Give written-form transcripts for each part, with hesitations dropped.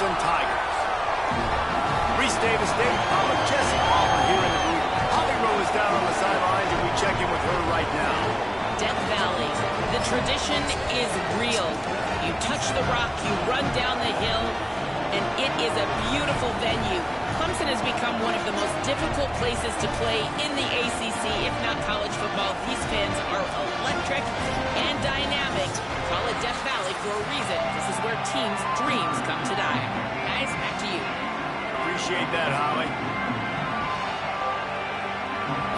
Clemson Tigers. Reese Davis Day, Jesse Palmer here in the booth. Holly Rowe is down on the sidelines, and we check in with her right now. Death Valley, the tradition is real. You touch the rock, you run down the hill, and it is a beautiful venue. Clemson has become one of the most difficult places to play in the ACC, if not college football. These fans are electric and dynamic. Call it Death Valley for a reason. This is where teams' dreams come to die. Guys, back to you. Appreciate that, Holly.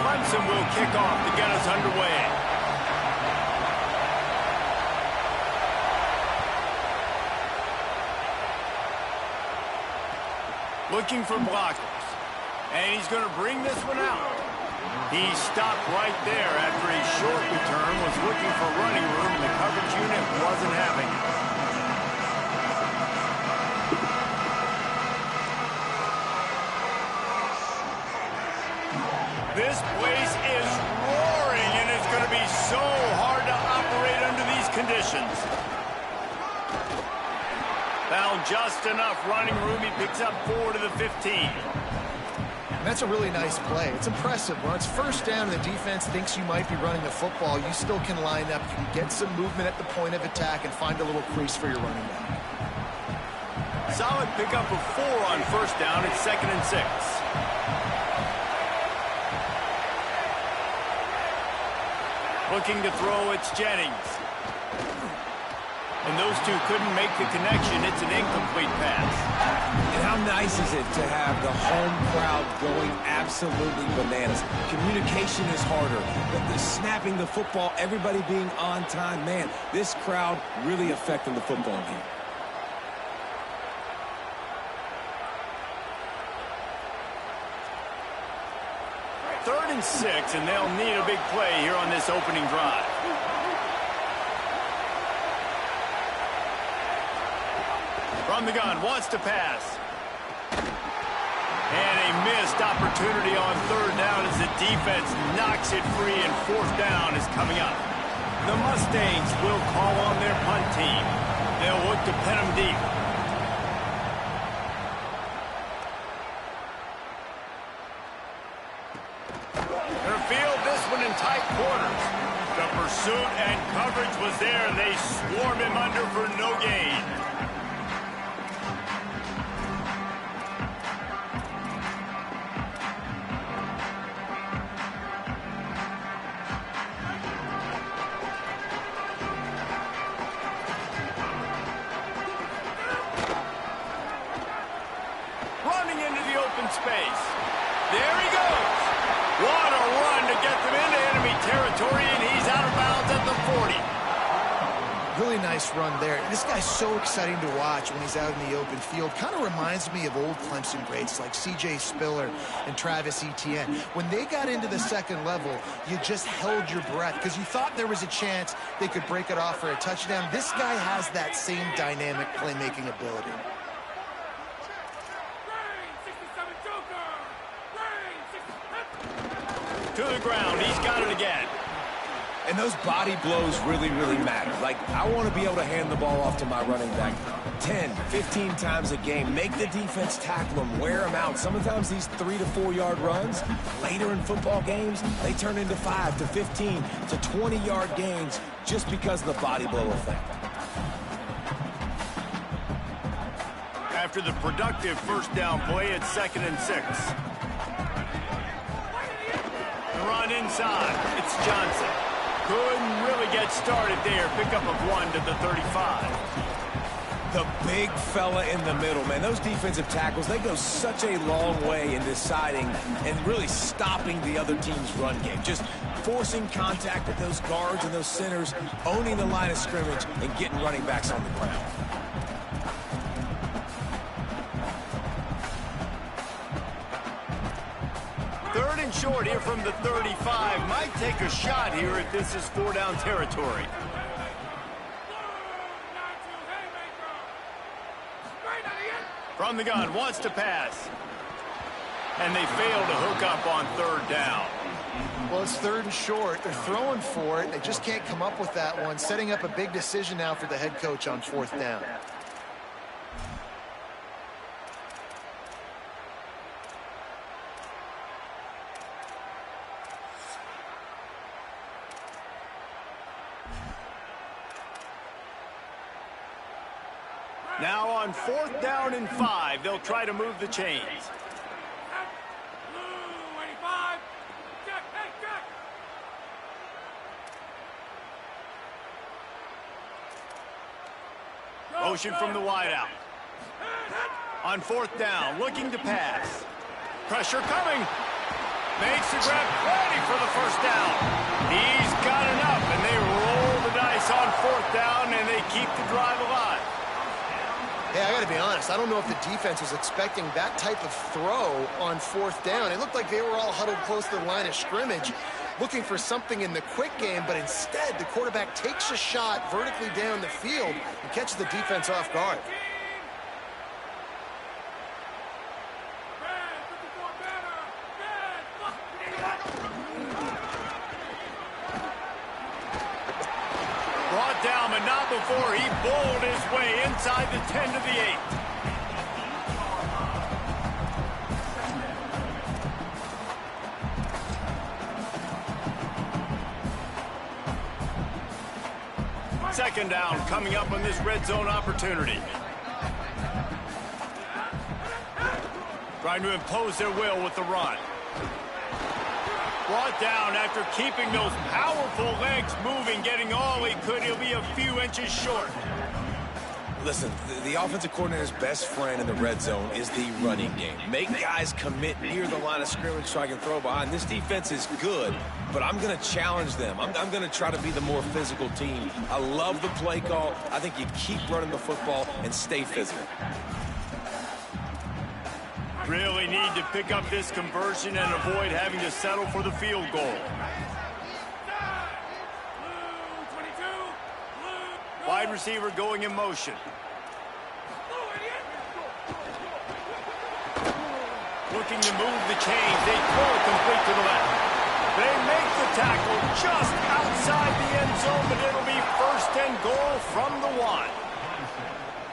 Clemson will kick off to get us underway. Looking for blockers. And he's going to bring this one out. He stopped right there after a short return, was looking for running room, and the coverage unit wasn't having it. This place is roaring, and it's going to be so hard to operate under these conditions. Found just enough running room. He picks up 4 to the 15. And that's a really nice play. It's impressive. When it's first down and the defense thinks you might be running the football, you still can line up. You can get some movement at the point of attack and find a little crease for your running back. Solid pickup of 4 on first down. It's 2nd and 6. Looking to throw, it's Jennings. And those two couldn't make the connection. It's an incomplete pass. And how nice is it to have the home crowd going absolutely bananas? Communication is harder, but the snapping the football, everybody being on time, man, this crowd really affecting the football game. Third and 6, and they'll need a big play here on this opening drive. From the gun, wants to pass. And a missed opportunity on third down as the defense knocks it free, and fourth down is coming up. The Mustangs will call on their punt team. They'll look to pin them deep. They'll field this one in tight quarters. The pursuit and coverage was there. They swarm him under for no gain. Running into the open space. There he goes. What a run to get them into enemy territory, and he's out of bounds at the 40. Really nice run there. This guy's so exciting to watch when he's out in the open field. Kind of reminds me of old Clemson greats like C.J. Spiller and Travis Etienne. When they got into the second level, you just held your breath because you thought there was a chance they could break it off for a touchdown. This guy has that same dynamic playmaking ability. To the ground, he's got it again. And those body blows really, really matter. Like, I want to be able to hand the ball off to my running back 10, 15 times a game. Make the defense tackle him, wear him out. Sometimes these 3 to 4 yard runs, later in football games, they turn into 5 to 15 to 20 yard gains just because of the body blow effect. After the productive first down play, it's 2nd and 6. Run inside. It's Johnson. Couldn't really get started there. Pickup of 1 to the 35. The big fella in the middle, man. Those defensive tackles, they go such a long way in deciding and really stopping the other team's run game. Just forcing contact with those guards and those centers, owning the line of scrimmage, and getting running backs on the ground. Third and short here from the 35. Might take a shot here if this is 4 down territory. From the gun, wants to pass. And they fail to hook up on third down. Well, it's 3rd and short. They're throwing for it. They just can't come up with that one. Setting up a big decision now for the head coach on 4th down. Now on 4th down and 5, they'll try to move the chains. Motion from the wideout. On 4th down, looking to pass. Pressure coming. Makes the grab, ready for the first down. He's got enough, and they roll the dice on 4th down, and they keep the drive alive. Hey, I gotta be honest, I don't know if the defense was expecting that type of throw on 4th down. It looked like they were all huddled close to the line of scrimmage, looking for something in the quick game, but instead the quarterback takes a shot vertically down the field and catches the defense off guard. Brought down, but not before he bowled his way inside the 10 to the 8. Second down coming up on this red zone opportunity. Trying to impose their will with the run. Brought down after keeping those powerful legs moving, getting all he could. He'll be a few inches short. Listen, the offensive coordinator's best friend in the red zone is the running game. Make guys commit near the line of scrimmage so I can throw behind. This defense is good, but I'm going to challenge them. I'm going to try to be the more physical team. I love the play call. I think you keep running the football and stay physical. Really need to pick up this conversion and avoid having to settle for the field goal. Wide receiver going in motion. Looking to move the chains. They throw it complete to the left. They make the tackle just outside the end zone, but it'll be 1st and goal from the 1.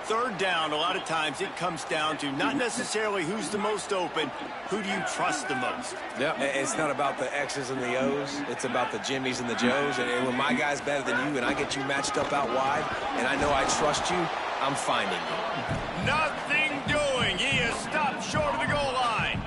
3rd down, a lot of times it comes down to not necessarily who's the most open, who do you trust the most? Yep, it's not about the X's and the O's. It's about the Jimmys and the Joes. And when my guy's better than you and I get you matched up out wide and I know I trust you, I'm finding you. Nothing doing. He is stopped short of the goal line.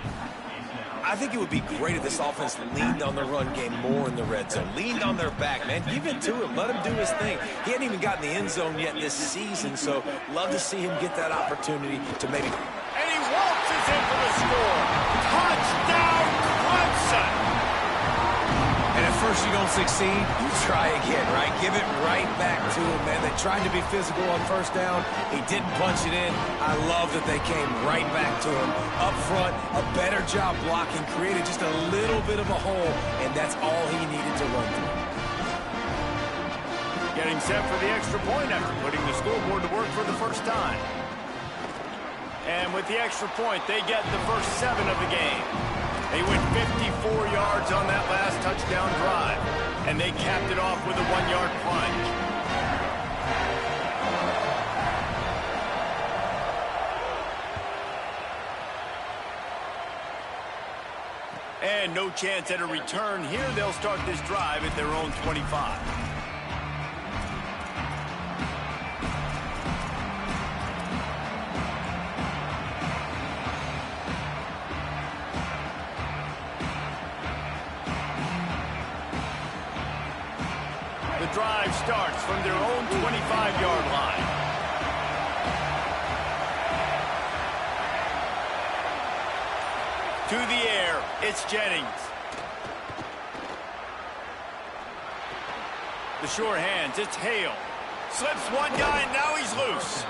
I think it would be great if this offense leaned on the run game more in the red zone. Leaned on their back, man. Give it to him. Let him do his thing. He hadn't even gotten the end zone yet this season, so love to see him get that opportunity to maybe... And he waltzes in for the score. Touchdown, Clemson! And at first you don't succeed, you try again, right? Give it right back to him, man. They tried to be physical on 1st down. He didn't punch it in. I love that they came right back to him. Up front, a better job blocking, created just a little bit of a hole, and that's all he needed to run through. Getting set for the extra point after putting the scoreboard to work for the first time. And with the extra point, they get the first 7 of the game. They went 54 yards on that last touchdown drive, and they capped it off with a 1-yard plunge. And no chance at a return here. They'll start this drive at their own 25. The drive starts from their own 25-yard line. To the air, it's Jennings. The sure hands, it's Hale. Slips one guy, and now he's loose.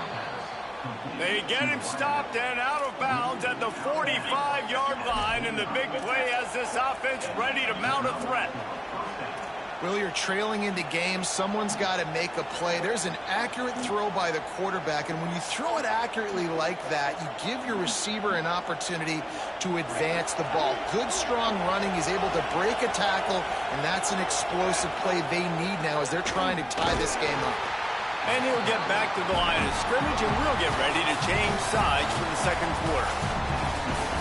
They get him stopped and out of bounds at the 45-yard line, and the big play has this offense ready to mount a threat. Well, you're trailing into games. Someone's got to make a play. There's an accurate throw by the quarterback, and when you throw it accurately like that, you give your receiver an opportunity to advance the ball. Good, strong running. He's able to break a tackle, and that's an explosive play they need now as they're trying to tie this game up. And he'll get back to the line of scrimmage, and we'll get ready to change sides for the second quarter.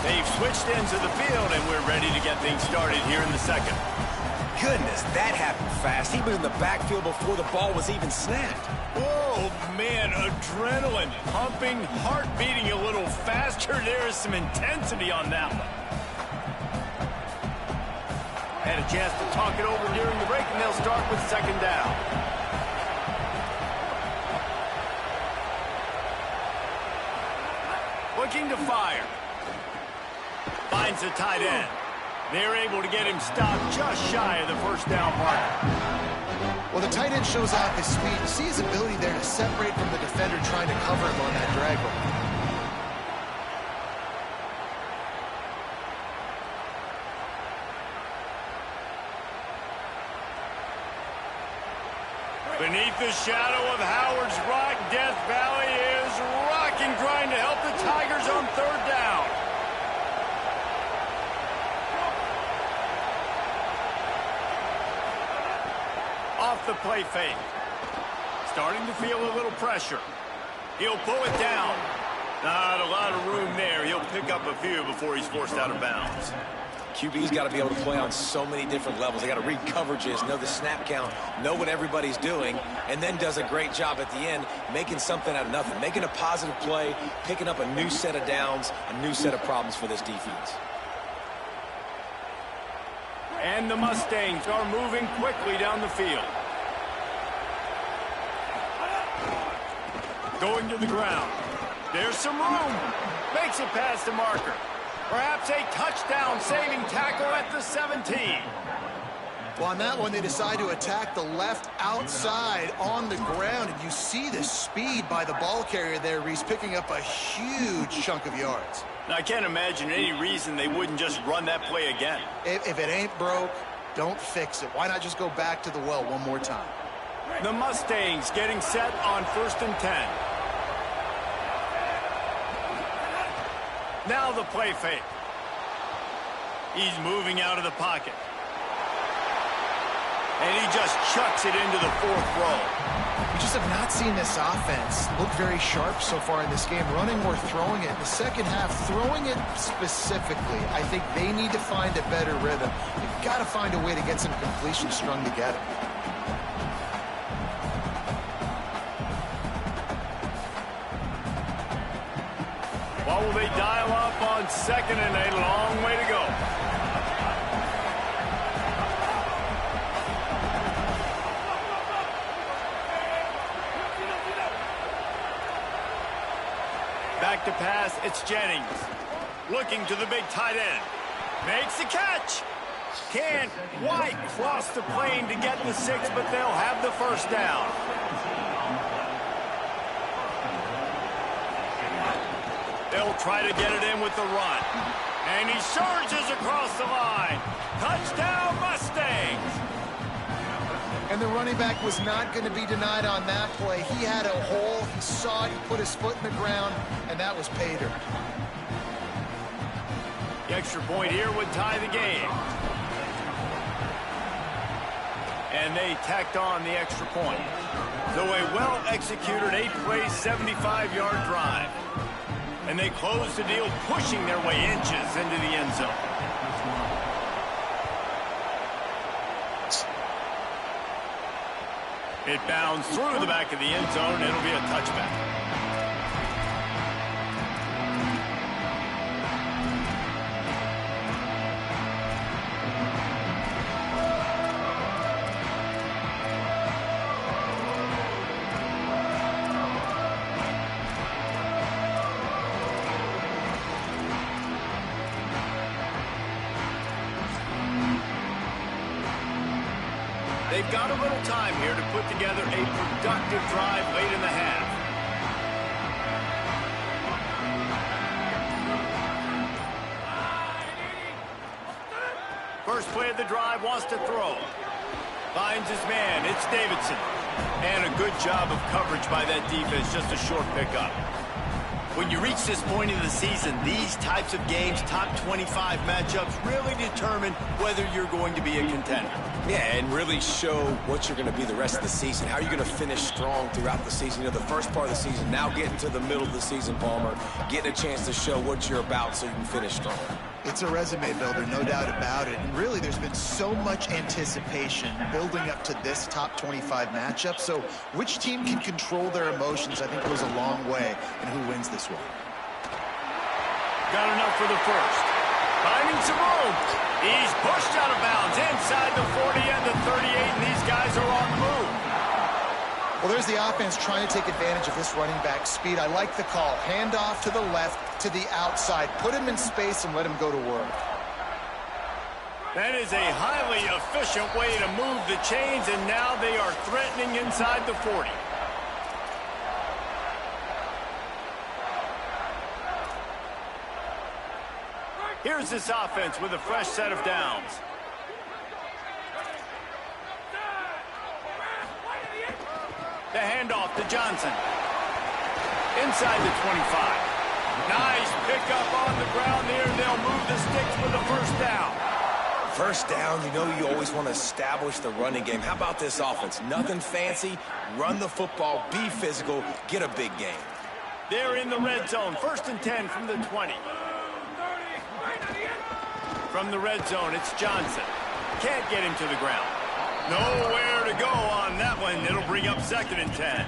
They've switched ends of the field, and we're ready to get things started here in the second. Goodness, that happened fast. He was in the backfield before the ball was even snapped. Oh, man, adrenaline pumping, heart beating a little faster. There is some intensity on that one. Had a chance to talk it over during the break, and they'll start with second down. Looking to fire. Finds the tight end. They're able to get him stopped just shy of the first down marker. Well, the tight end shows off his speed. You see his ability there to separate from the defender trying to cover him on that drag roll. Beneath the shadow of Howard's Rock, Death Valley is rocking, trying to help the Tigers on third down. Off the play fake. Starting to feel a little pressure. He'll pull it down. Not a lot of room there. He'll pick up a few before he's forced out of bounds. QB's got to be able to play on so many different levels. They got to read coverages, know the snap count, know what everybody's doing, and then does a great job at the end making something out of nothing, making a positive play, picking up a new set of downs, a new set of problems for this defense. And the Mustangs are moving quickly down the field. Going to the ground. There's some room. Makes it past the marker. Perhaps a touchdown-saving tackle at the 17. Well, on that one, they decide to attack the left outside on the ground, and you see the speed by the ball carrier there, Reese, picking up a huge chunk of yards. Now, I can't imagine any reason they wouldn't just run that play again. If it ain't broke, don't fix it. Why not just go back to the well one more time? The Mustangs getting set on 1st and 10. Now the play fake. He's moving out of the pocket. And he just chucks it into the 4th row. We just have not seen this offense look very sharp so far in this game, running or throwing it. In the second half, throwing it specifically, I think they need to find a better rhythm. You've got to find a way to get some completions strung together. What will they dial up on 2nd and a long way to go? Back to pass, it's Jennings. Looking to the big tight end. Makes the catch. Can't quite cross the plane to get the 6, but they'll have the first down. They'll try to get it in with the run. And he surges across the line. Touchdown, Mustangs! And the running back was not going to be denied on that play. He had a hole, he saw it, he put his foot in the ground, and that was pay dirt. The extra point here would tie the game. And they tacked on the extra point. So a well-executed 8-play, 75-yard drive. And they close the deal, pushing their way inches into the end zone. It bounds through the back of the end zone, and it'll be a touchback. They've got a little time here to put together a productive drive late in the half. First play of the drive, wants to throw. Finds his man, it's Davidson. And a good job of coverage by that defense, just a short pickup. When you reach this point in the season, these types of games, top 25 matchups, really determine whether you're going to be a contender. Yeah, and really show what you're going to be the rest of the season. How are you going to finish strong throughout the season? You know, the first part of the season, now getting to the middle of the season, Palmer, getting a chance to show what you're about so you can finish strong. It's a resume builder, no doubt about it. And really, there's been so much anticipation building up to this top 25 matchup. So which team can control their emotions, I think, goes a long way in who wins this one. Got enough for the first. Finding some room. He's pushed out of bounds inside the 40 and the 38, and these guys are on the move. Well, there's the offense trying to take advantage of this running back speed. I like the call. Hand off to the left, to the outside. Put him in space and let him go to work. That is a highly efficient way to move the chains, and now they are threatening inside the 40. Here's this offense with a fresh set of downs. The handoff to Johnson. Inside the 25. Nice pickup on the ground there. They'll move the sticks for the first down. First down, you know you always want to establish the running game. How about this offense? Nothing fancy. Run the football, be physical, get a big gain. They're in the red zone. First and 10 from the 20. From the red zone, it's Johnson. Can't get him to the ground. Nowhere to go on that one. It'll bring up second and 10.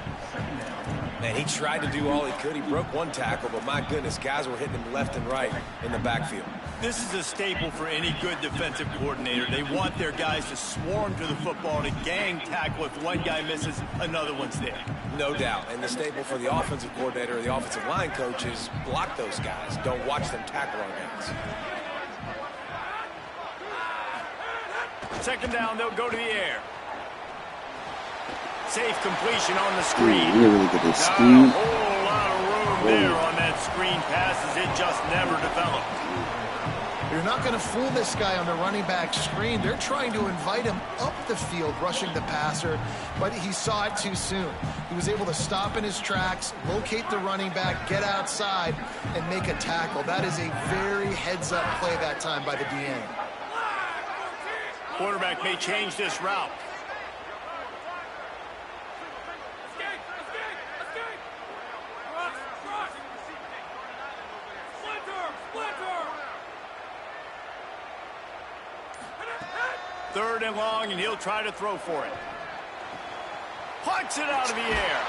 Man, he tried to do all he could. He broke one tackle, but my goodness, guys were hitting him left and right in the backfield. This is a staple for any good defensive coordinator. They want their guys to swarm to the football, to gang tackle. If one guy misses, another one's there. No doubt. And the staple for the offensive coordinator or the offensive line coach is block those guys. Don't watch them tackle our guys. Second down, they'll go to the air. Safe completion on the screen. Really good Not scheme. a whole lot of room there on that screen passes. It just never developed. You're not going to fool this guy on the running back screen. They're trying to invite him up the field, rushing the passer, but he saw it too soon. He was able to stop in his tracks, locate the running back, get outside, and make a tackle. That is a very heads-up play that time by the DN. Quarterback may change this route. Third and long, and he'll try to throw for it. Punts it out of the air.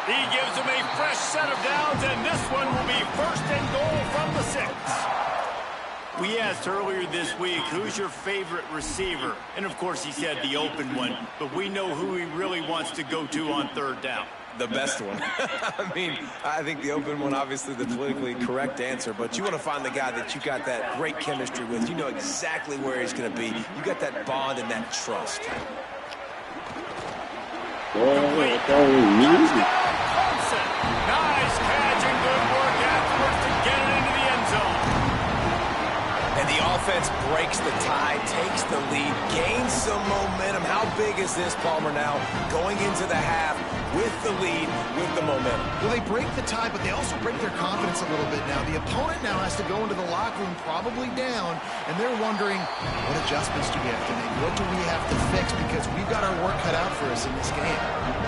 He gives him a fresh set of downs, and this one will be first and goal from the 6. We asked earlier this week, who's your favorite receiver? And, of course, he said the open one, but we know who he really wants to go to on third down. The best one. I mean, I think the open one, obviously the politically correct answer, but you want to find the guy that you got that great chemistry with. You know exactly where he's going to be. You got that bond and that trust. Nice catch and good work afterwards to get it into the end zone. And the offense breaks the tie, takes the lead, gains some momentum. How big is this, Palmer, now? Going into the half with the lead, with the momentum. Well, they break the tie, but they also break their confidence a little bit now. The opponent now has to go into the locker room probably down, and they're wondering, what adjustments do we have to make? What do we have to fix? Because we've got our work cut out for us in this game.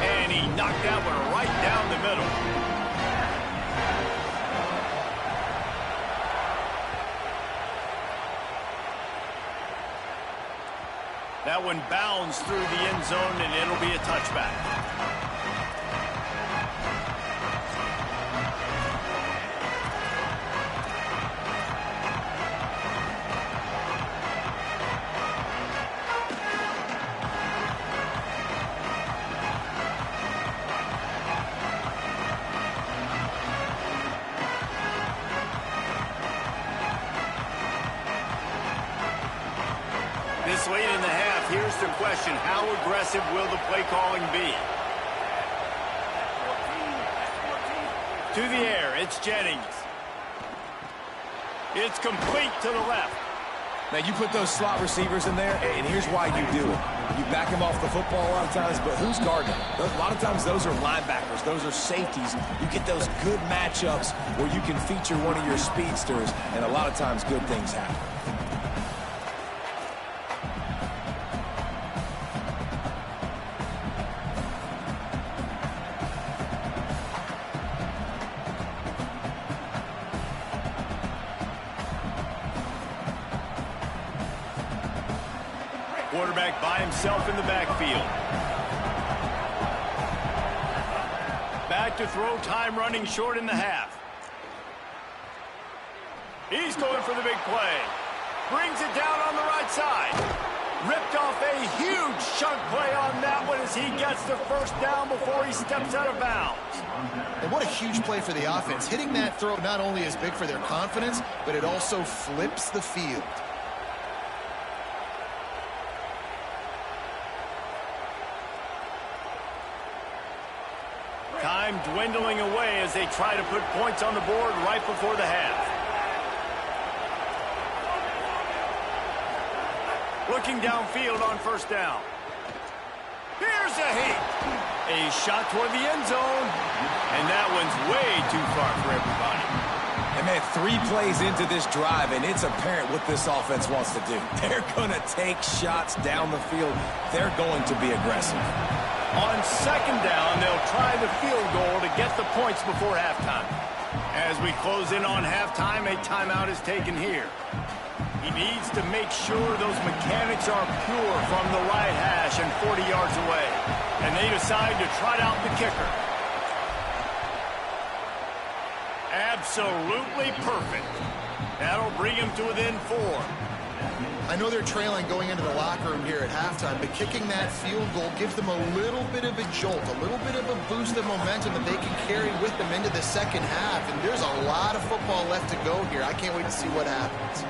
And he knocked that one right down the middle. That one bounds through the end zone, and it'll be a touchback. This late in the half, here's the question. How aggressive will the play calling be? To the air, it's Jennings. It's complete to the left. Now, you put those slot receivers in there, and here's why you do it. You back them off the football a lot of times, but who's guarding them? A lot of times, those are linebackers. Those are safeties. You get those good matchups where you can feature one of your speedsters, and a lot of times, good things happen. quarterback by himself in the backfield. Back to throw, time running short in the half. He's going for the big play. Brings it down on the right side. Ripped off a huge chunk play on that one as he gets the first down before he steps out of bounds. And what a huge play for the offense. Hitting that throw not only is big for their confidence, but it also flips the field. Time dwindling away as they try to put points on the board right before the half. Looking downfield on first down. Here's a hit. A shot toward the end zone. And that one's way too far for everybody. And man, 3 plays into this drive, and it's apparent what this offense wants to do. They're going to take shots down the field. They're going to be aggressive. On second down, they'll try the field goal to get the points before halftime. As we close in on halftime, a timeout is taken here. He needs to make sure those mechanics are pure from the right hash and 40 yards away. And they decide to trot out the kicker. Absolutely perfect. That'll bring him to within 4. I know they're trailing going into the locker room here at halftime, but kicking that field goal gives them a little bit of a jolt, a little bit of a boost of momentum that they can carry with them into the second half. And there's a lot of football left to go here. I can't wait to see what happens.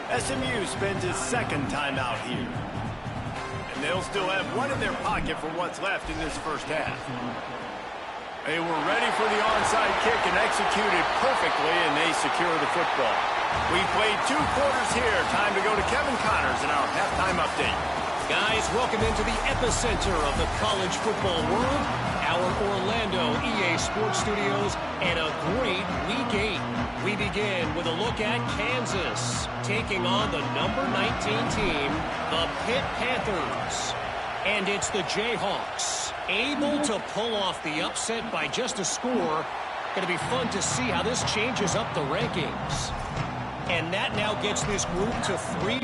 SMU spends his second timeout here. And they'll still have one in their pocket for what's left in this first half. They were ready for the onside kick and executed perfectly, and they secure the football. We played 2 quarters here. Time to go to Kevin Connors in our halftime update. Guys, welcome into the epicenter of the college football world, our Orlando EA Sports Studios, and a great Week 8. We begin with a look at Kansas taking on the number 19 team, the Pitt Panthers. And it's the Jayhawks able to pull off the upset by just a score. Going to be fun to see how this changes up the rankings. And that now gets this group to 3.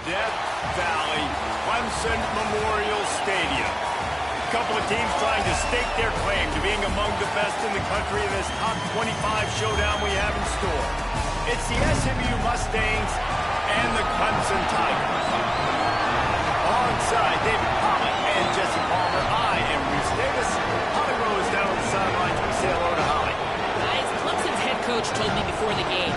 Death Valley, Clemson Memorial Stadium. Couple of teams trying to stake their claim to being among the best in the country in this top 25 showdown we have in store. It's the SMU Mustangs and the Clemson Tigers. Alongside David Pollock and Jesse Palmer, I am Reese Davis. Holly Rose down on the sidelines. We say hello to Holly. Guys, Clemson's head coach told me before the game,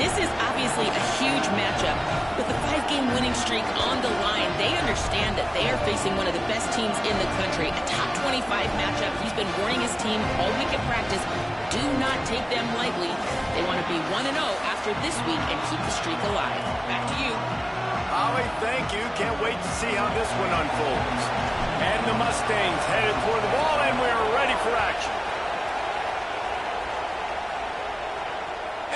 this is obviously a huge matchup. With the 5-game winning streak on the line, they understand that they are facing one of the best teams in the country. A top 25 matchup. He's been warning his team all week at practice. Do not take them lightly. They want to be 1-0 after this week and keep the streak alive. Back to you. Holly, thank you. Can't wait to see how this one unfolds. And the Mustangs headed toward the ball, and we're ready for action.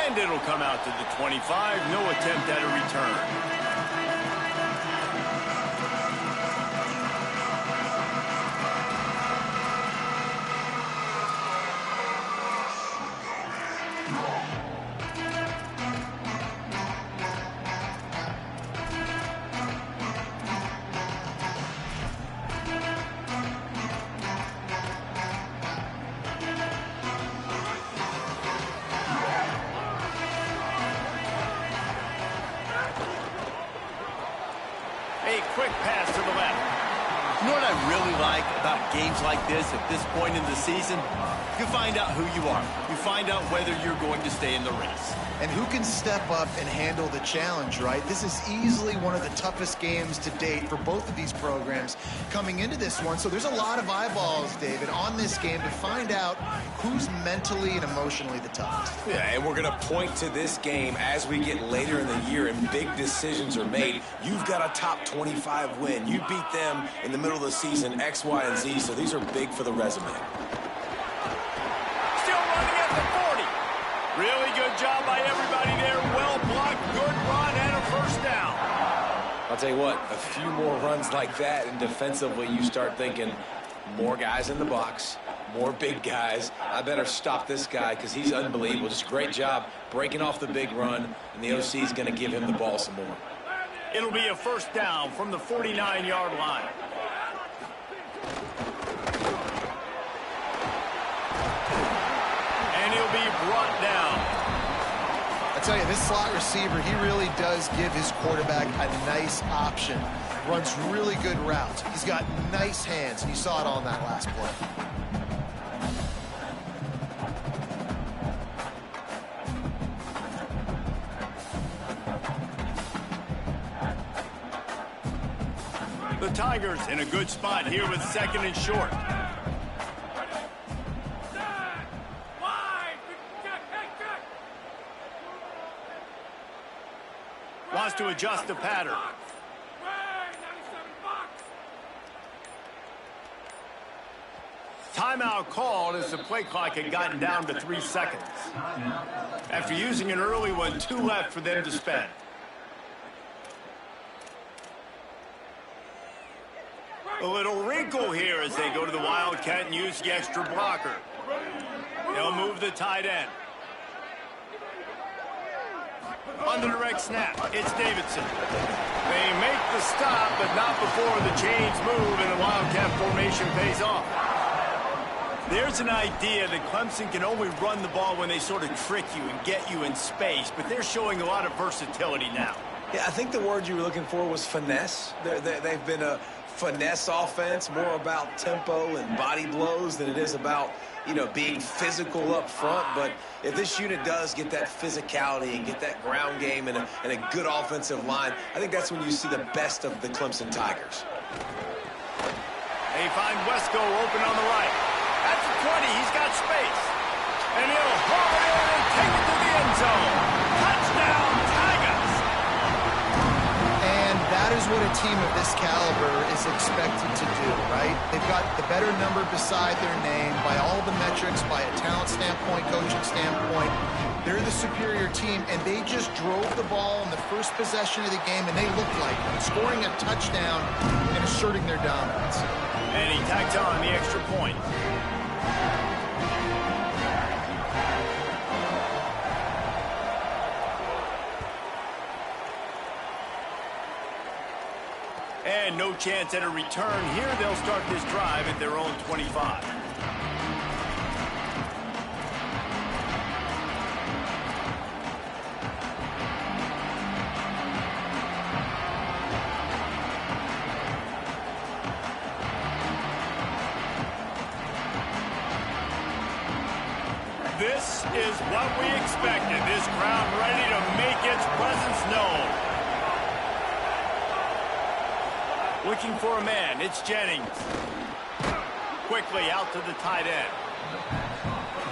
And it'll come out to the 25. No attempt at a return. A quick pass to the left. You know what I really like about games like this at this point in the season? You find out who you are. You find out whether you're going to stay in the race. And who can step up and handle the challenge, right? This is easily one of the toughest games to date for both of these programs coming into this one. So there's a lot of eyeballs, David, on this game to find out who's mentally and emotionally the toughest. Yeah, and we're going to point to this game as we get later in the year and big decisions are made. You've got a top 25 win. You beat them in the middle of the season, X, Y, and Z, so these are big for the resume. Still running at the 40. Really good job by everybody there. Well blocked, good run, and a first down. I'll tell you what, a few more runs like that, and defensively you start thinking more guys in the box, more big guys. I better stop this guy because he's unbelievable. Just a great job breaking off the big run, and the OC is going to give him the ball some more. It'll be a first down from the 49-yard line. And he'll be brought down. I tell you, this slot receiver, he really does give his quarterback a nice option. Runs really good routes. He's got nice hands, and you saw it on that last play. The Tigers in a good spot here with second and short. Wants to adjust the pattern. Timeout called as the play clock had gotten down to 3 seconds. After using an early one, 2 left for them to spend. A little wrinkle here as they go to the Wildcat and use the extra blocker. They'll move the tight end. On the direct snap, it's Davidson. They make the stop, but not before the chains move and the Wildcat formation pays off. There's an idea that Clemson can only run the ball when they sort of trick you and get you in space, but they're showing a lot of versatility now. Yeah, I think the word you were looking for was finesse. They've been a finesse offense, more about tempo and body blows than it is about, you know, being physical up front. But if this unit does get that physicality and get that ground game and a good offensive line, I think that's when you see the best of the Clemson Tigers. They find Wesco open on the right. At the 20, he's got space. And he'll haul it in and take it to the end zone. Touchdown, Tigers! And that is what a team of this caliber is expected to do, right? They've got the better number beside their name by all the metrics, by a talent standpoint, coaching standpoint. They're the superior team, and they just drove the ball in the first possession of the game, and they looked like it, scoring a touchdown and asserting their dominance. And he tacked on the extra point. And no chance at a return here. They'll start this drive at their own 25. This is what we expected. This crowd ready to make its presence known. Looking for a man, it's Jennings. Quickly out to the tight end.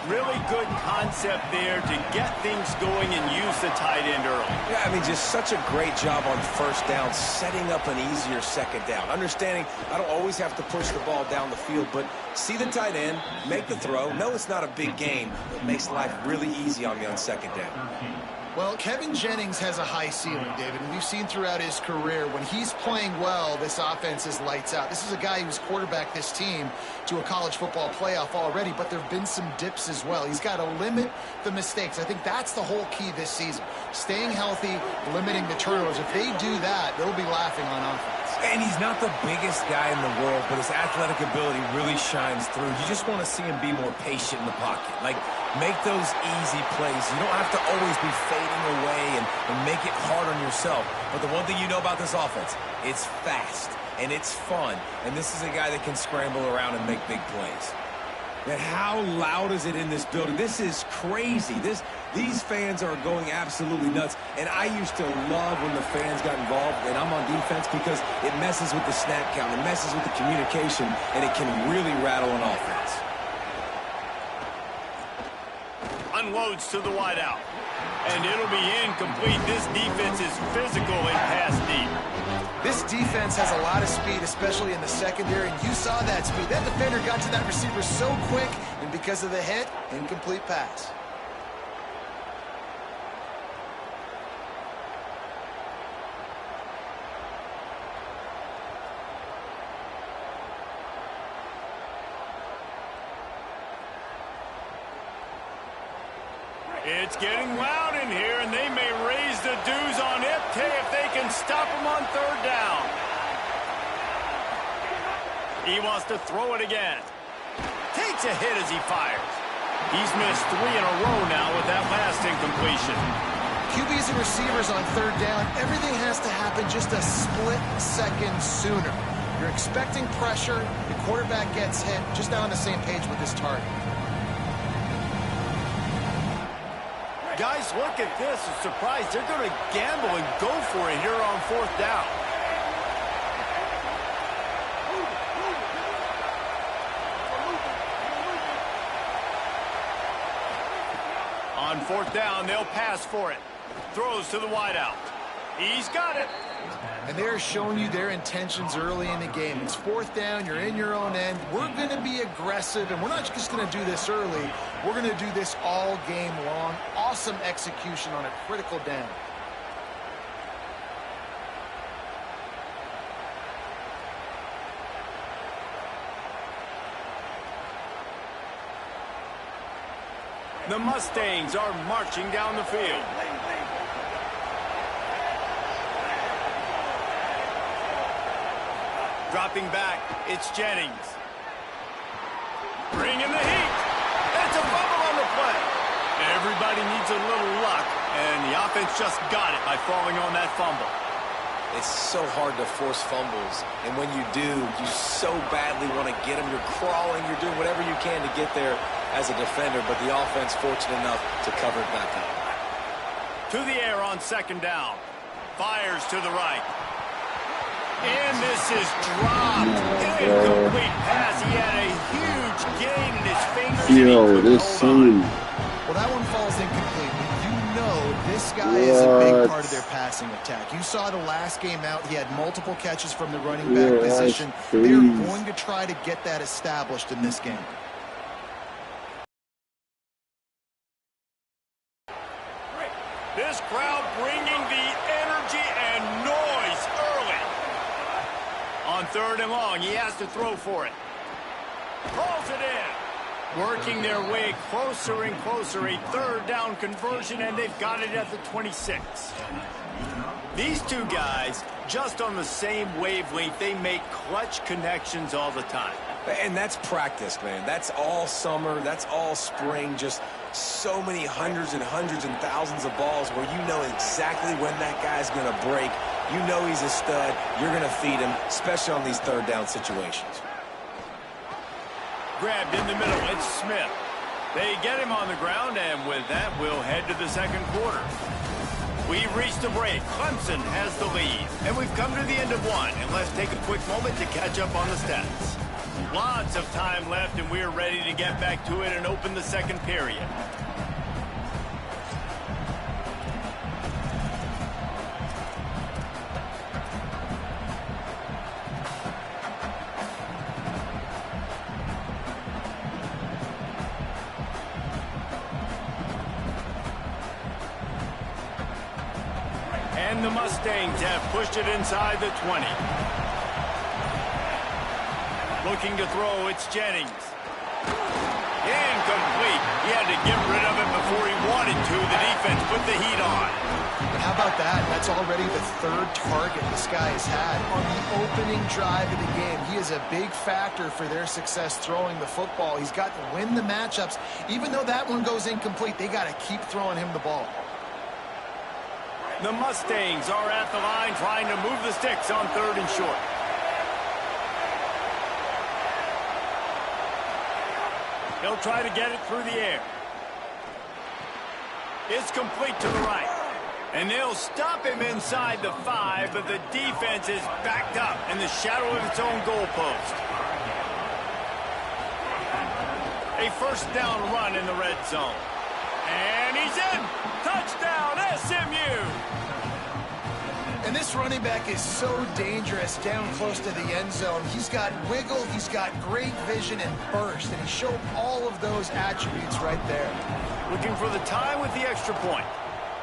Really good concept there to get things going and use the tight end early. Yeah, I mean, just such a great job on first down, setting up an easier second down. Understanding I don't always have to push the ball down the field, but see the tight end, make the throw. No, it's not a big game, but it makes life really easy on me on second down. Well, Kevin Jennings has a high ceiling, David, and we've seen throughout his career when he's playing well, this offense is lights out. This is a guy who's quarterbacked this team to a college football playoff already, but there have been some dips as well. He's got to limit the mistakes. I think that's the whole key this season. Staying healthy, limiting the turnovers. If they do that, they'll be laughing on offense. And he's not the biggest guy in the world, but his athletic ability really shines through. You just want to see him be more patient in the pocket. Like, make those easy plays. You don't have to always be fading away and make it hard on yourself. But the one thing you know about this offense, it's fast and it's fun. And this is a guy that can scramble around and make big plays. Man, how loud is it in this building? This is crazy. These fans are going absolutely nuts. And I used to love when the fans got involved, and I'm on defense, because it messes with the snap count, it messes with the communication, and it can really rattle an offense. Unloads to the wideout. And it'll be incomplete. This defense is physical and pass deep. This defense has a lot of speed, especially in the secondary, and you saw that speed. That defender got to that receiver so quick, and because of the hit, incomplete pass. It's getting loud in here, and they may raise the dues on Ipte if they can stop him on third down. He wants to throw it again. Takes a hit as he fires. He's missed 3 in a row now with that last incompletion. QBs and receivers on third down, everything has to happen just a split second sooner. You're expecting pressure, the quarterback gets hit, just not on the same page with his target. Guys, look at this. I'm surprised they're going to gamble and go for it here on fourth down. On fourth down, they'll pass for it. Throws to the wideout. He's got it. And they're showing you their intentions early in the game. It's fourth down, you're in your own end. We're going to be aggressive, and we're not just going to do this early. We're going to do this all game long. Awesome execution on a critical down. The Mustangs are marching down the field. Dropping back, it's Jennings. Bringing the heat. That's a fumble on the play. Everybody needs a little luck, and the offense just got it by falling on that fumble. It's so hard to force fumbles, and when you do, you so badly want to get them. You're crawling, you're doing whatever you can to get there as a defender, but the offense fortunate enough to cover it back up. To the air on second down. Fires to the right. And this is dropped. Incomplete pass. He had a huge gain in his fingers. Yo, this scene. Well, that one falls incomplete. You know this guy is a big part of their passing attack. You saw the last game out. He had multiple catches from the running back position. They're going to try to get that established in this game. This crowd bringing the energy and noise early. On third and long, he has to throw for it. Calls it in. Working their way closer and closer. A third down conversion, and they've got it at the 26. These two guys, just on the same wavelength, they make clutch connections all the time. And that's practice, man. That's all summer. That's all spring. Just so many hundreds and thousands of balls where you know exactly when that guy's going to break. You know he's a stud. You're going to feed him, especially on these third down situations. Grabbed in the middle. It's Smith. They get him on the ground, and with that, we'll head to the second quarter. We've reached a break. Clemson has the lead. And we've come to the end of one. And let's take a quick moment to catch up on the stats. Lots of time left, and we're ready to get back to it and open the second period. And the Mustangs have pushed it inside the 20. Looking to throw, it's Jennings. Incomplete. He had to get rid of it before he wanted to. The defense put the heat on. And how about that? That's already the third target this guy has had on the opening drive of the game. He is a big factor for their success throwing the football. He's got to win the matchups. Even though that one goes incomplete, they got to keep throwing him the ball. The Mustangs are at the line trying to move the sticks on third and short. He'll try to get it through the air. It's complete to the right. And they'll stop him inside the 5, but the defense is backed up in the shadow of its own goalpost. A first down run in the red zone. And he's in! Touchdown, SMU! And this running back is so dangerous down close to the end zone. He's got wiggle, he's got great vision and burst, and he showed all of those attributes right there. Looking for the tie with the extra point.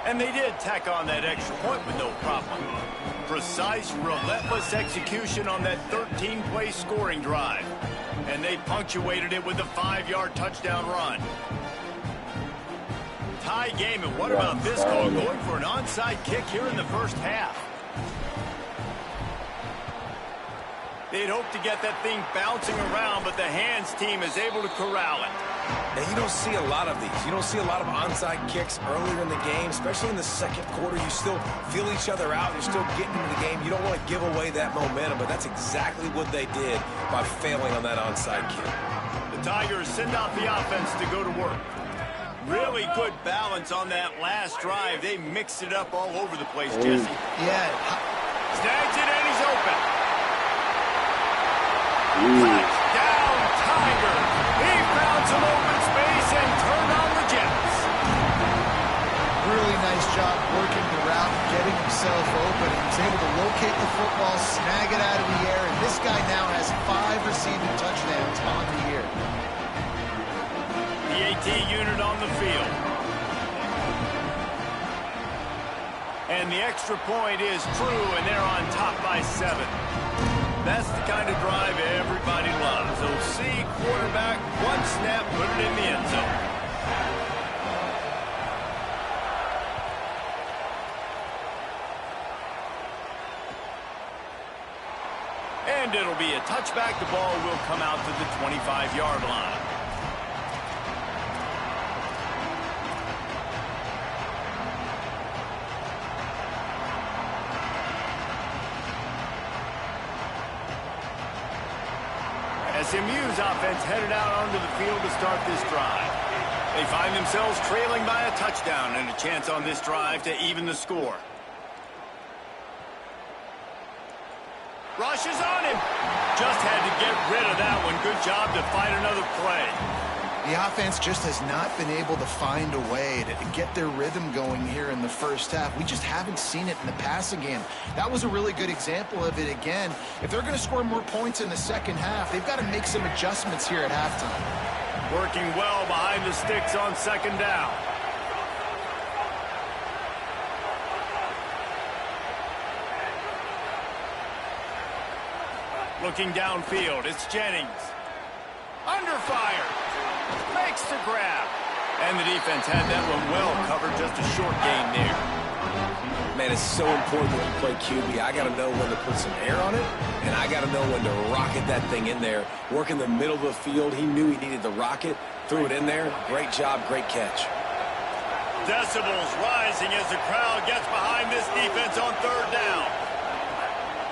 And they did tack on that extra point with no problem. Precise, relentless execution on that 13-play scoring drive. And they punctuated it with a 5-yard touchdown run. Tie game, and what about this call? Going for an onside kick here in the first half. They'd hope to get that thing bouncing around, but the hands team is able to corral it. And you don't see a lot of these. You don't see a lot of onside kicks earlier in the game, especially in the second quarter. You still feel each other out. You're still getting into the game. You don't want to give away that momentum, but that's exactly what they did by failing on that onside kick. The Tigers send out the offense to go to work. Really good balance on that last drive. They mixed it up all over the place, Jesse. Yeah. Snags it, and he's open. Touchdown, Tigers. He found some open space and turned on the Jets. Really nice job working the route, getting himself open. He was able to locate the football, snag it out of the air, and this guy now has 5 receiving touchdowns on the year. The AT unit on the field. And the extra point is true, and they're on top by 7. That's the kind of drive everybody loves. OC quarterback, one snap, put it in the end zone. And it'll be a touchback. The ball will come out to the 25-yard line. SMU's offense headed out onto the field to start this drive. They find themselves trailing by a touchdown and a chance on this drive to even the score. Rush is on him. Just had to get rid of that one. Good job to find another play. The offense just has not been able to find a way to get their rhythm going here in the first half. We just haven't seen it in the passing game. That was a really good example of it again. If they're going to score more points in the second half, they've got to make some adjustments here at halftime. Working well behind the sticks on second down. Looking downfield, it's Jennings. Under fire. Makes the grab. And the defense had that one well covered. Just a short gain there. Man, it's so important when you play QB. I got to know when to put some air on it, and I got to know when to rocket that thing in there. Work in the middle of the field. He knew he needed the rocket, threw it in there. Great job, great catch. Decibels rising as the crowd gets behind this defense on third down.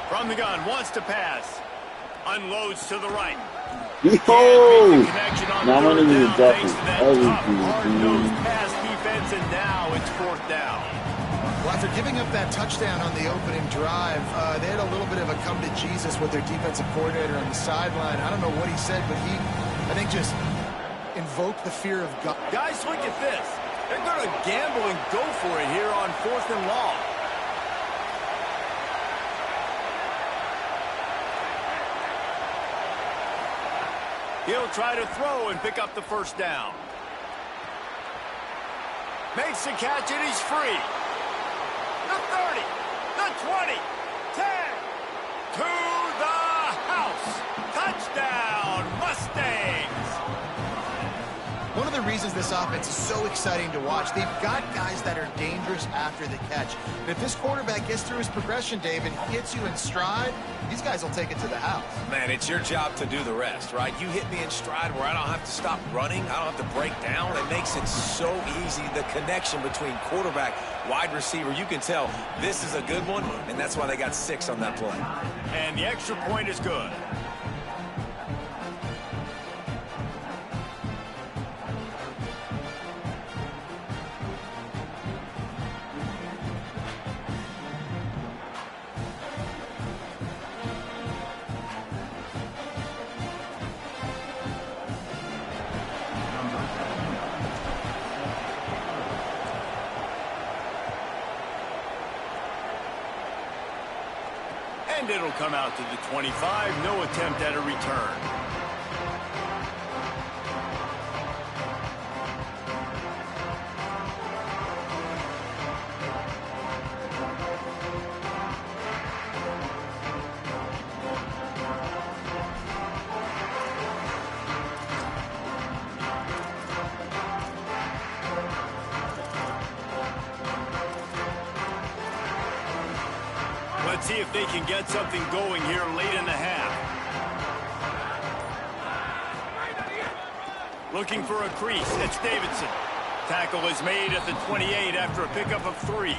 From the gun, wants to pass. Unloads to the right. Yo! Connection on Now I'm third gonna down use that thanks to one. that tough, hard-nosed pass defense, and now it's fourth down. Well, after giving up that touchdown on the opening drive, they had a little bit of a come to Jesus with their defensive coordinator on the sideline. I don't know what he said, but he, I think, just invoked the fear of God. Guys, look at this. They're going to gamble and go for it here on 4th and long. He'll try to throw and pick up the first down. Makes the catch and he's free. The 30, the 20, 10, to the house. Touchdown, Mustangs. One of the reasons this offense is so exciting to watch, they've got guys that are dangerous after the catch. And if this quarterback gets through his progression, Dave, and hits you in stride, these guys will take it to the house. Man, it's your job to do the rest, right? You hit me in stride where I don't have to stop running. I don't have to break down. It makes it so easy. The connection between quarterback, wide receiver, you can tell this is a good one, and that's why they got 6 on that play. And the extra point is good. And it'll come out to the 25. No attempt at a return. Let's see if they can get something going here late in the half. Looking for a crease. It's Davidson. Tackle is made at the 28 after a pickup of 3.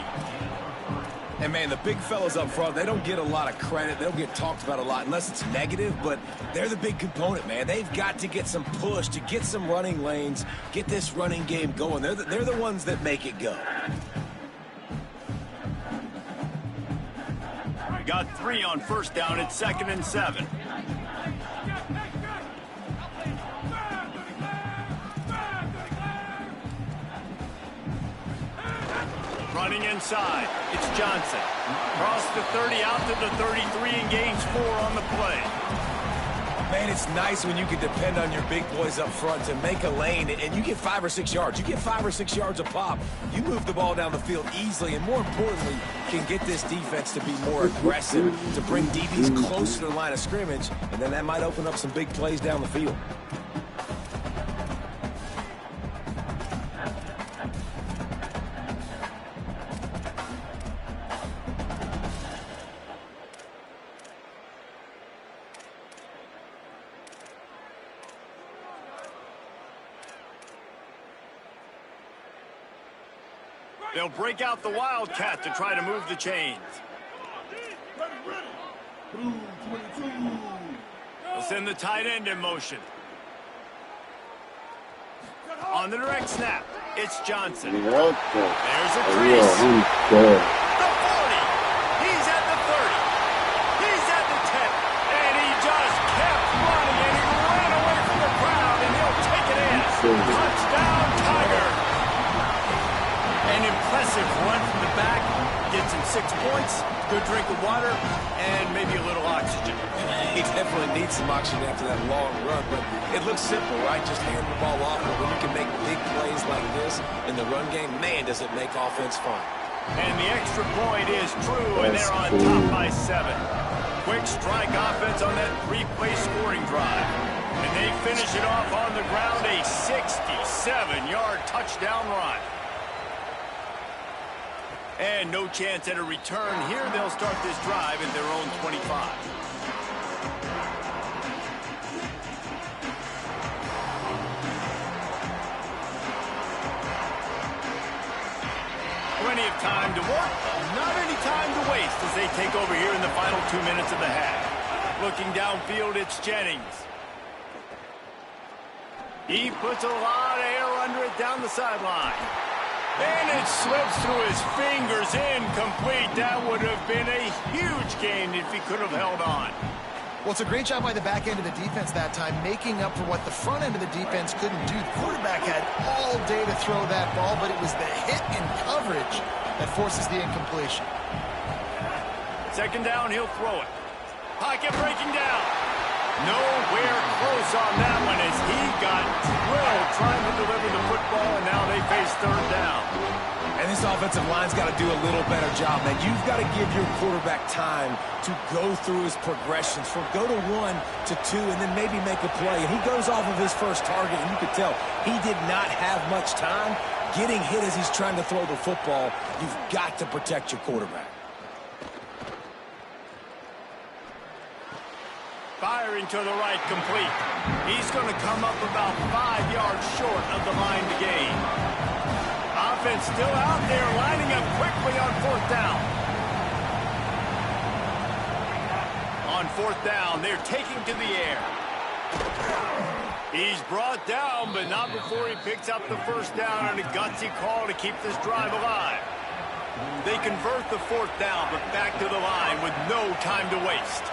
And, man, the big fellas up front, they don't get a lot of credit. They don't get talked about a lot unless it's negative, but they're the big component, man. They've got to get some push to get some running lanes, get this running game going. They're the ones that make it go. Got 3 on first down. It's 2nd and 7. Running inside. It's Johnson. Cross the 30 out to the 33 and gains 4 on the play. Man, it's nice when you can depend on your big boys up front to make a lane, and you get 5 or 6 yards. You get 5 or 6 yards a pop. You move the ball down the field easily, and more importantly, can get this defense to be more aggressive, to bring DBs closer to the line of scrimmage, and then that might open up some big plays down the field. They'll break out the Wildcat to try to move the chains. They'll send the tight end in motion. On the direct snap, it's Johnson. There's a crease. The 40. He's at the 30. He's at the 10. And he just kept running, and he ran away from the crowd, and he'll take it in. Touchdown, Tiger. An impressive run from the back. Gets him 6 points, good drink of water, and maybe a little oxygen. He definitely needs some oxygen after that long run, but it looks simple, right? Just hand the ball off, but when you can make big plays like this in the run game, man, does it make offense fun. And the extra point is true, and they're on top by 7. Quick strike offense on that 3-play scoring drive. And they finish it off on the ground, a 67-yard touchdown run. And no chance at a return here. They'll start this drive at their own 25. Plenty of time to work, not any time to waste as they take over here in the final 2 minutes of the half. Looking downfield, it's Jennings. He puts a lot of air under it down the sideline. And it slips through his fingers, incomplete. That would have been a huge gain if he could have held on. Well, it's a great job by the back end of the defense that time, making up for what the front end of the defense couldn't do. The quarterback had all day to throw that ball, but it was the hit and coverage that forces the incompletion. Second down, he'll throw it. Pocket breaking down. Nowhere close on that one as he got drilled trying to deliver the football, and now they face third down. And this offensive line's got to do a little better job, man. You've got to give your quarterback time to go through his progressions from go to 1 to 2 and then maybe make a play. And he goes off of his first target, and you could tell he did not have much time getting hit as he's trying to throw the football. You've got to protect your quarterback. Firing to the right, complete. He's going to come up about 5 yards short of the line to gain. Offense still out there, lining up quickly on fourth down. On fourth down, they're taking to the air. He's brought down, but not before he picks up the first down and a gutsy call to keep this drive alive. They convert the fourth down, but back to the line with no time to waste.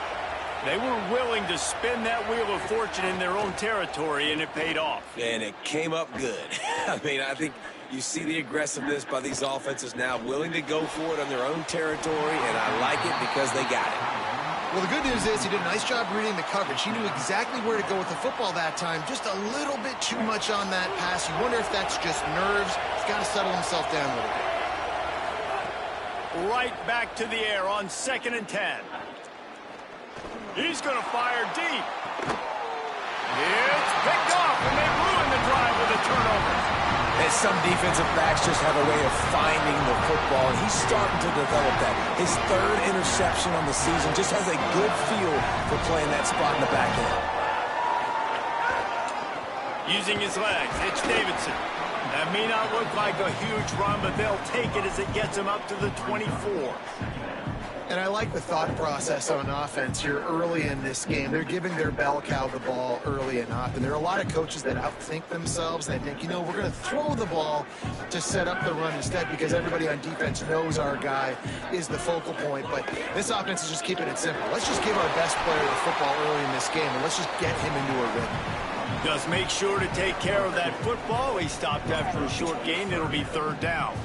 They were willing to spin that wheel of fortune in their own territory, and it paid off. And it came up good. I mean, I think you see the aggressiveness by these offenses now, willing to go for it on their own territory, and I like it because they got it. Well, the good news is he did a nice job reading the coverage. He knew exactly where to go with the football that time. Just a little bit too much on that pass. You wonder if that's just nerves. He's got to settle himself down a little bit. Right back to the air on 2nd and 10. He's going to fire deep. It's picked off, and they ruin the drive with a turnover. And some defensive backs just have a way of finding the football, and he's starting to develop that. His 3rd interception on the season, just has a good feel for playing that spot in the back end. Using his legs, it's Davidson. That may not look like a huge run, but they'll take it as it gets him up to the 24. And I like the thought process on offense here early in this game. They're giving their bell cow the ball early and often. There are a lot of coaches that outthink themselves. They think, you know, we're going to throw the ball to set up the run instead because everybody on defense knows our guy is the focal point. But this offense is just keeping it simple. Let's just give our best player the football early in this game, and let's just get him into a rhythm. Just make sure to take care of that football. He stopped after a short gain. It'll be third down.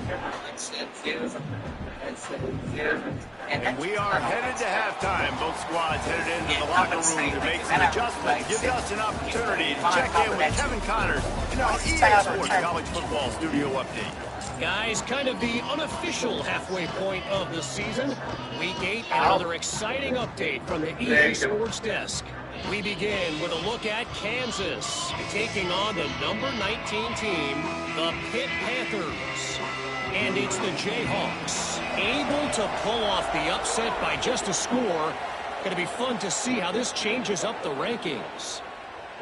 And we are headed to halftime. Both squads headed into the locker room to make some adjustments. Gives us an opportunity to check in with Kevin Connors in our EA Sports College Football Studio Update. Guys, kind of the unofficial halfway point of the season. Week 8, and another exciting update from the EA Sports desk. We begin with a look at Kansas, taking on the number 19 team, the Pitt Panthers. And it's the Jayhawks, able to pull off the upset by just a score. Going to be fun to see how this changes up the rankings.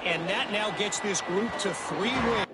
And that now gets this group to 3 wins.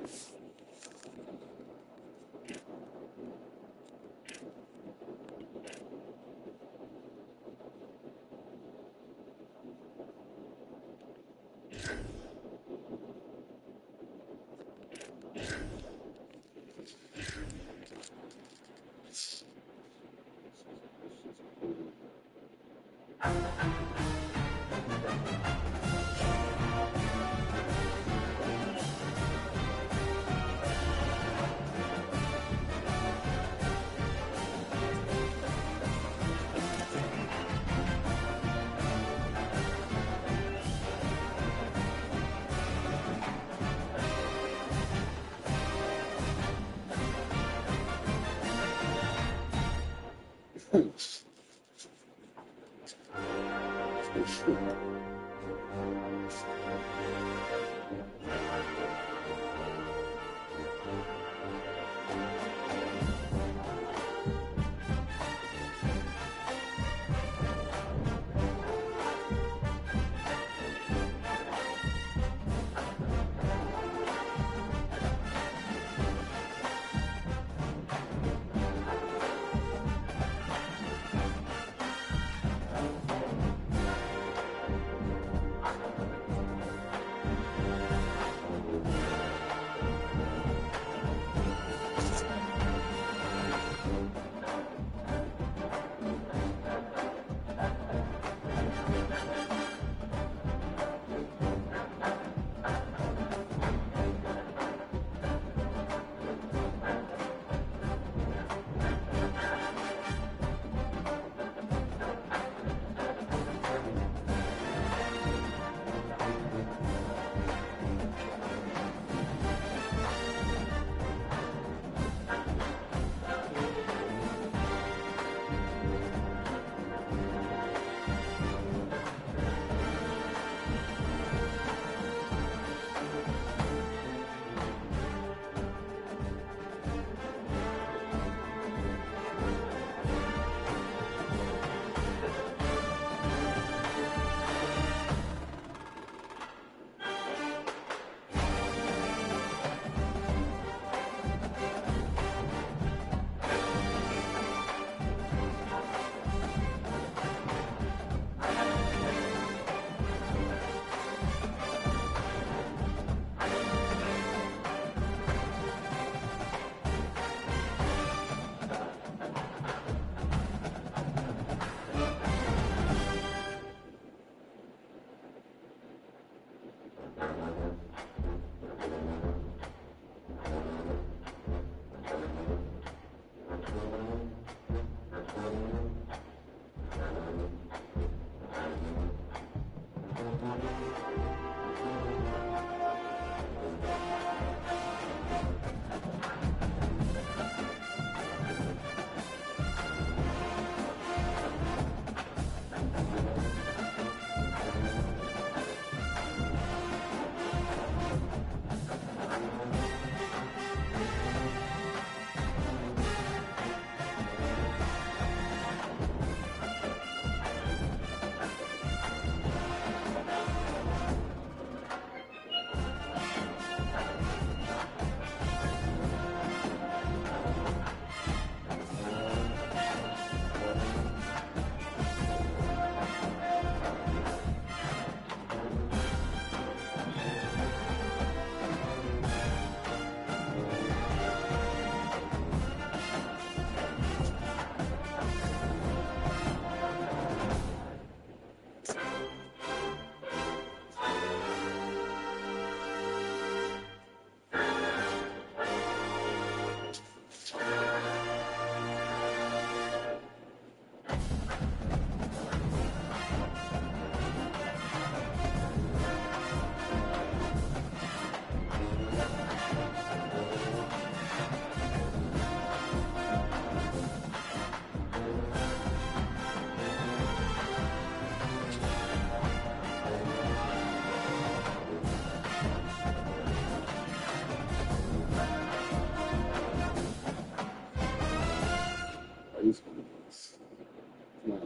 You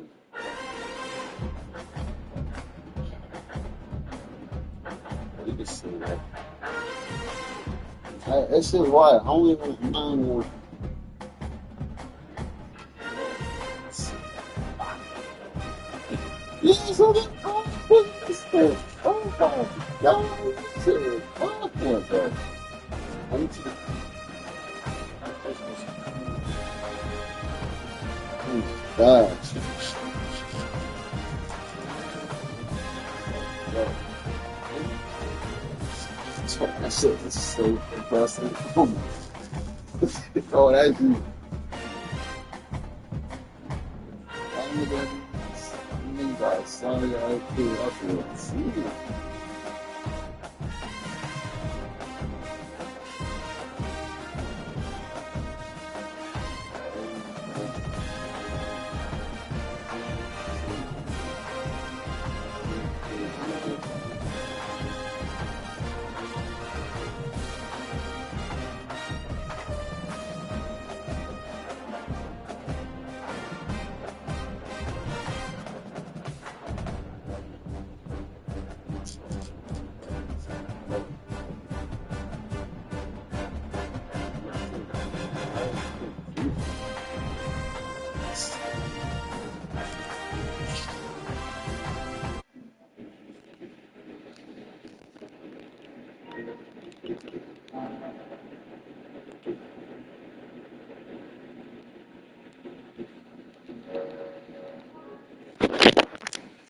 can see that. That shit white. I don't even mind. Yeah, so the oh my God, this is awful, bro. I need to. God. That shit is so impressive. Oh, that's you. I'm gonna sorry, I feel see it.